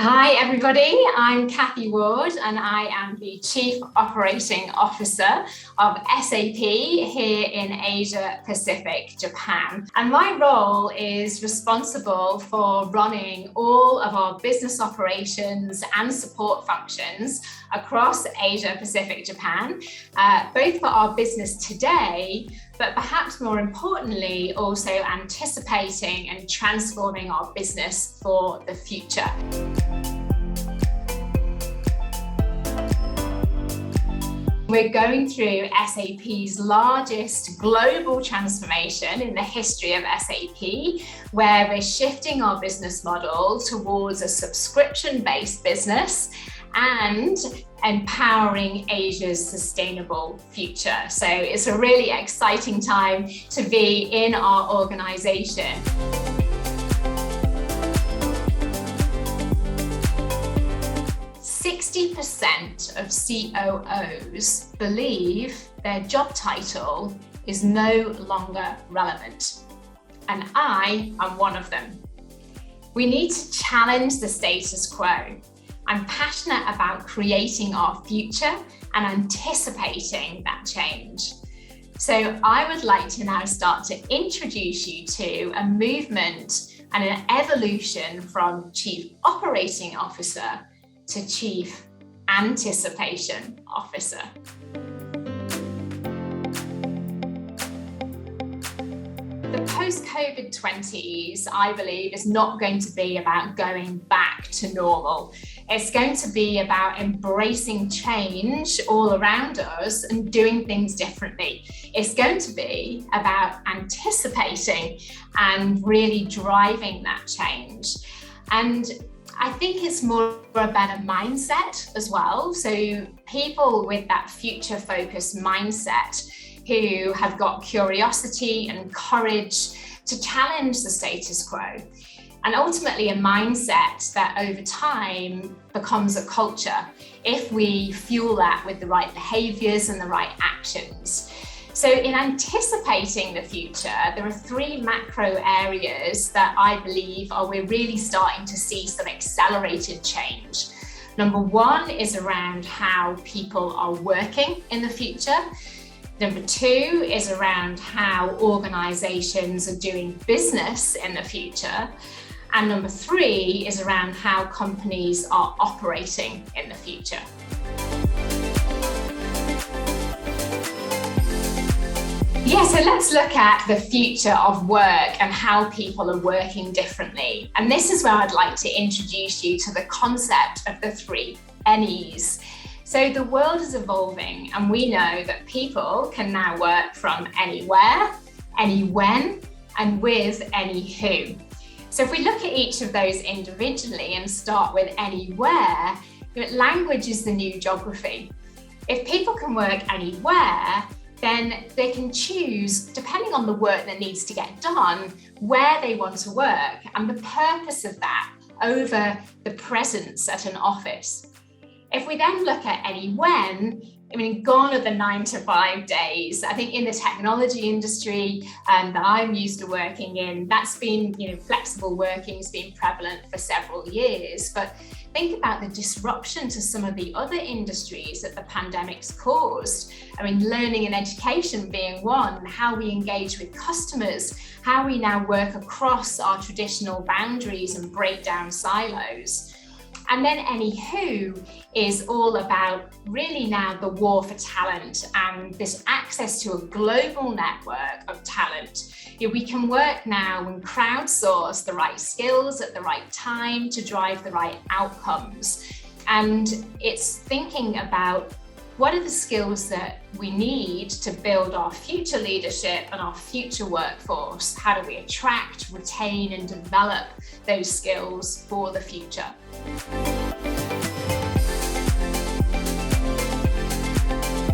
Hi everybody, I'm Cathy Ward and I am the Chief Operating Officer of SAP here in Asia Pacific, Japan. And my role is responsible for running all of our business operations and support functions across Asia Pacific, Japan, both for our business today, but perhaps more importantly, also anticipating and transforming our business for the future. We're going through SAP's largest global transformation in the history of SAP, where we're shifting our business model towards a subscription-based business and empowering Asia's sustainable future. So it's a really exciting time to be in our organization. % of COOs believe their job title is no longer relevant, and I am one of them. We need to challenge the status quo. I'm passionate about creating our future and anticipating that change. So I would like to now start to introduce you to a movement and an evolution from Chief Operating Officer to Chief Anticipation Officer. The post-COVID 20s, I believe, is not going to be about going back to normal. It's going to be about embracing change all around us and doing things differently. It's going to be about anticipating and really driving that change. And I think it's more about a mindset as well. So people with that future-focused mindset who have got curiosity and courage to challenge the status quo, and ultimately a mindset that over time becomes a culture if we fuel that with the right behaviors and the right actions. So in anticipating the future, there are three macro areas that I believe we're really starting to see some accelerated change. Number one is around how people are working in the future. Number two is around how organizations are doing business in the future. And number three is around how companies are operating in the future. Yeah, so let's look at the future of work and how people are working differently. And this is where I'd like to introduce you to the concept of the three NEs. So the world is evolving, and we know that people can now work from anywhere, any when, and with any who. So if we look at each of those individually and start with anywhere, language is the new geography. If people can work anywhere, then they can choose, depending on the work that needs to get done, where they want to work and the purpose of that over the presence at an office. If we then look at any when, gone are the 9 to 5 days. I think in the technology industry that I'm used to working in, that's been, flexible working has been prevalent for several years. But think about the disruption to some of the other industries that the pandemic's caused. Learning and education being one, how we engage with customers, how we now work across our traditional boundaries and break down silos. And then any who is all about really now the war for talent and this access to a global network of talent. We can work now and crowdsource the right skills at the right time to drive the right outcomes. And it's thinking about what are the skills that we need to build our future leadership and our future workforce? How do we attract, retain, and develop those skills for the future?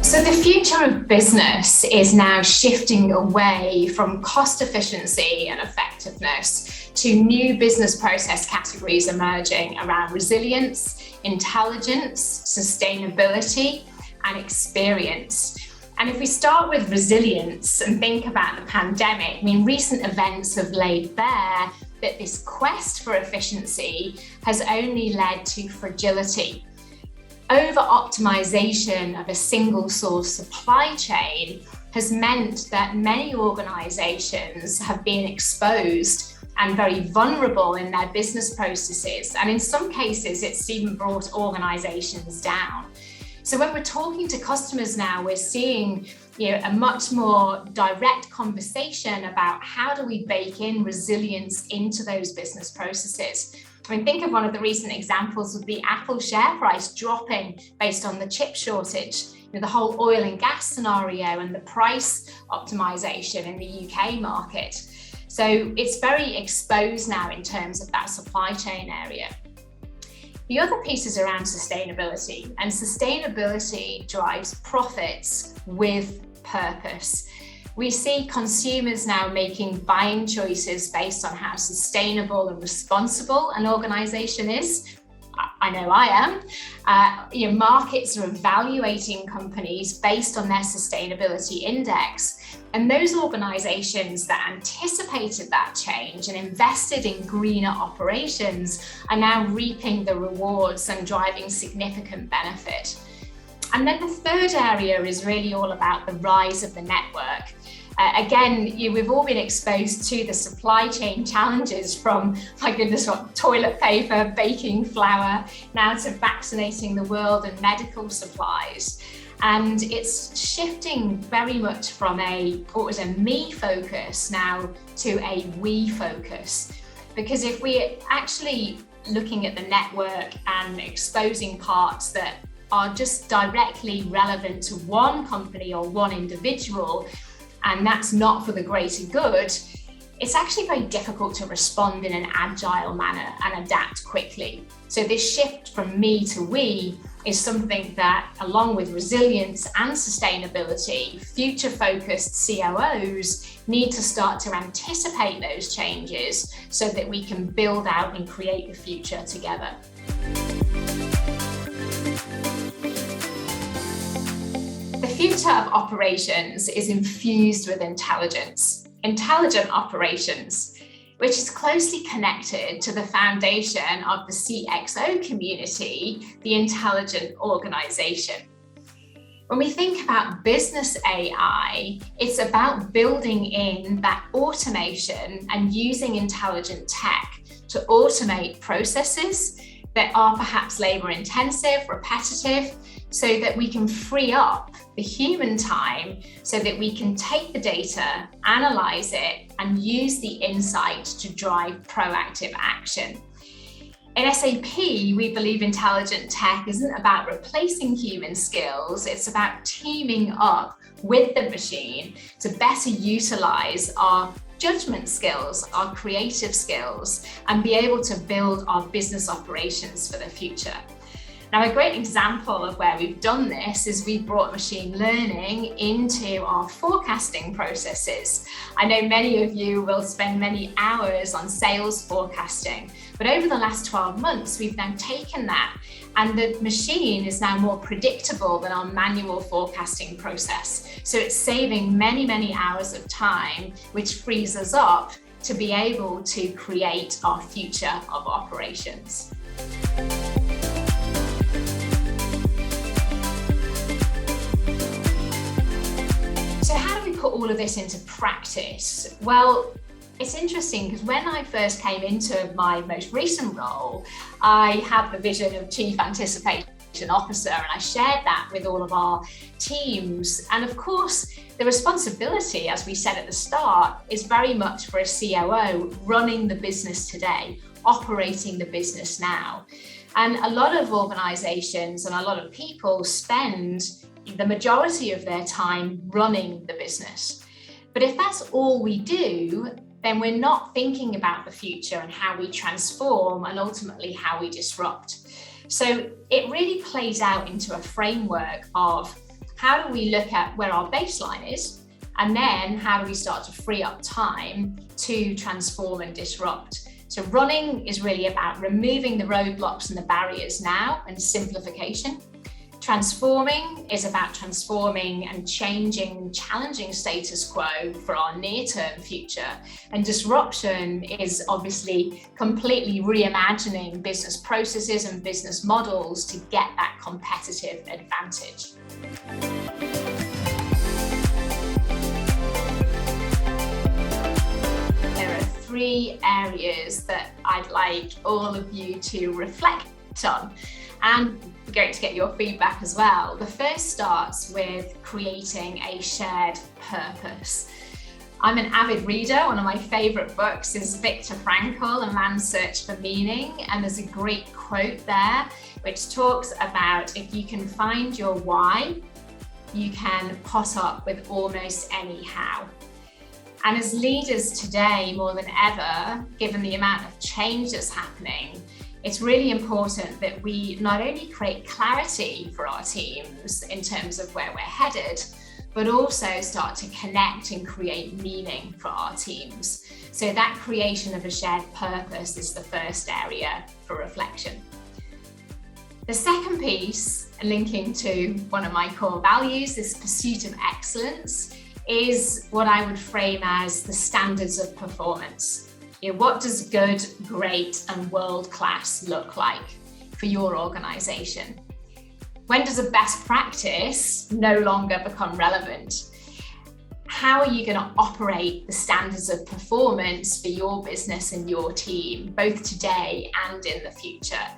So the future of business is now shifting away from cost efficiency and effectiveness to new business process categories emerging around resilience, intelligence, sustainability, and experience. And if we start with resilience and think about the pandemic, recent events have laid bare that this quest for efficiency has only led to fragility. Over-optimization of a single source supply chain has meant that many organizations have been exposed and very vulnerable in their business processes. And in some cases, it's even brought organizations down. So when we're talking to customers now, we're seeing a much more direct conversation about how do we bake in resilience into those business processes. I mean, think of one of the recent examples of the Apple share price dropping based on the chip shortage, the whole oil and gas scenario and the price optimization in the UK market. So it's very exposed now in terms of that supply chain area. The other piece is around sustainability, and sustainability drives profits with purpose. We see consumers now making buying choices based on how sustainable and responsible an organization is. I know I am. Markets are evaluating companies based on their sustainability index. And those organizations that anticipated that change and invested in greener operations are now reaping the rewards and driving significant benefit. And then the third area is really all about the rise of the network. Again, we've all been exposed to the supply chain challenges from, my goodness, toilet paper, baking flour, now to vaccinating the world and medical supplies. And it's shifting very much from what was a me focus now to a we focus. Because if we're actually looking at the network and exposing parts that are just directly relevant to one company or one individual, and that's not for the greater good, it's actually very difficult to respond in an agile manner and adapt quickly. So this shift from me to we is something that, along with resilience and sustainability, future-focused COOs need to start to anticipate those changes so that we can build out and create the future together. The future of operations is infused with intelligence. Intelligent operations, which is closely connected to the foundation of the CXO community, the intelligent organization. When we think about business AI, it's about building in that automation and using intelligent tech to automate processes that are perhaps labor intensive, repetitive, so that we can free up the human time so that we can take the data, analyze it, and use the insight to drive proactive action. In SAP, we believe intelligent tech isn't about replacing human skills, it's about teaming up with the machine to better utilize our judgment skills, our creative skills, and be able to build our business operations for the future. Now, a great example of where we've done this is we've brought machine learning into our forecasting processes. I know many of you will spend many hours on sales forecasting, but over the last 12 months, we've now taken that, and the machine is now more predictable than our manual forecasting process. So it's saving many, many hours of time, which frees us up to be able to create our future of operations. So how do we put all of this into practice? Well, it's interesting because when I first came into my most recent role, I had the vision of Chief Anticipation Officer, and I shared that with all of our teams. And of course, the responsibility, as we said at the start, is very much for a COO running the business today, operating the business now. And a lot of organizations and a lot of people spend the majority of their time running the business. But if that's all we do, then we're not thinking about the future and how we transform and ultimately how we disrupt. So it really plays out into a framework of how do we look at where our baseline is, and then how do we start to free up time to transform and disrupt. So running is really about removing the roadblocks and the barriers now and simplification. Transforming is about transforming and changing and challenging status quo for our near-term future. And disruption is obviously completely reimagining business processes and business models to get that competitive advantage. There are 3 areas that I'd like all of you to reflect on, and we're going to get your feedback as well. The first starts with creating a shared purpose. I'm an avid reader. One of my favorite books is Viktor Frankl, A Man's Search for Meaning, and there's a great quote there which talks about if you can find your why, you can pot up with almost any how. And as leaders today, more than ever, given the amount of change that's happening, it's really important that we not only create clarity for our teams in terms of where we're headed, but also start to connect and create meaning for our teams. So that creation of a shared purpose is the first area for reflection. The second piece, linking to one of my core values, this pursuit of excellence, is what I would frame as the standards of performance. What does good, great, and world-class look like for your organization? When does a best practice no longer become relevant? How are you going to operate the standards of performance for your business and your team, both today and in the future?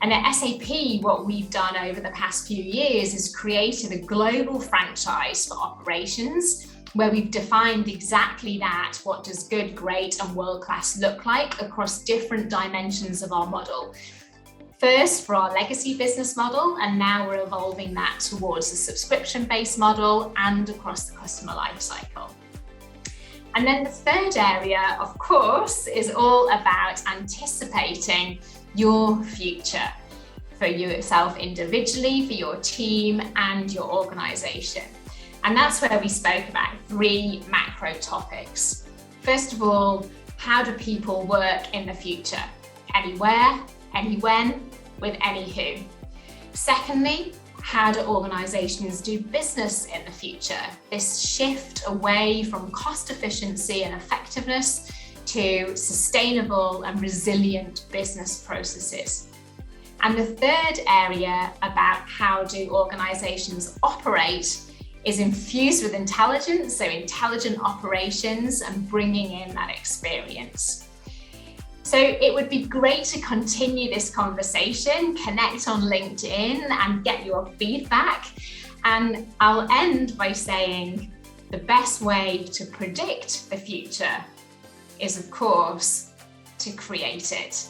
And at SAP, what we've done over the past few years is created a global franchise for operations, where we've defined exactly that. What does good, great, and world-class look like across different dimensions of our model? First, for our legacy business model, and now we're evolving that towards a subscription-based model and across the customer lifecycle. And then the third area, of course, is all about anticipating your future for yourself individually, for your team, and your organization. And that's where we spoke about 3 macro topics. First of all, how do people work in the future? Anywhere, any when, with any who. Secondly, how do organizations do business in the future? This shift away from cost efficiency and effectiveness to sustainable and resilient business processes. And the third area about how do organizations operate is infused with intelligence, so intelligent operations and bringing in that experience. So it would be great to continue this conversation, connect on LinkedIn and get your feedback. And I'll end by saying the best way to predict the future is, of course, to create it.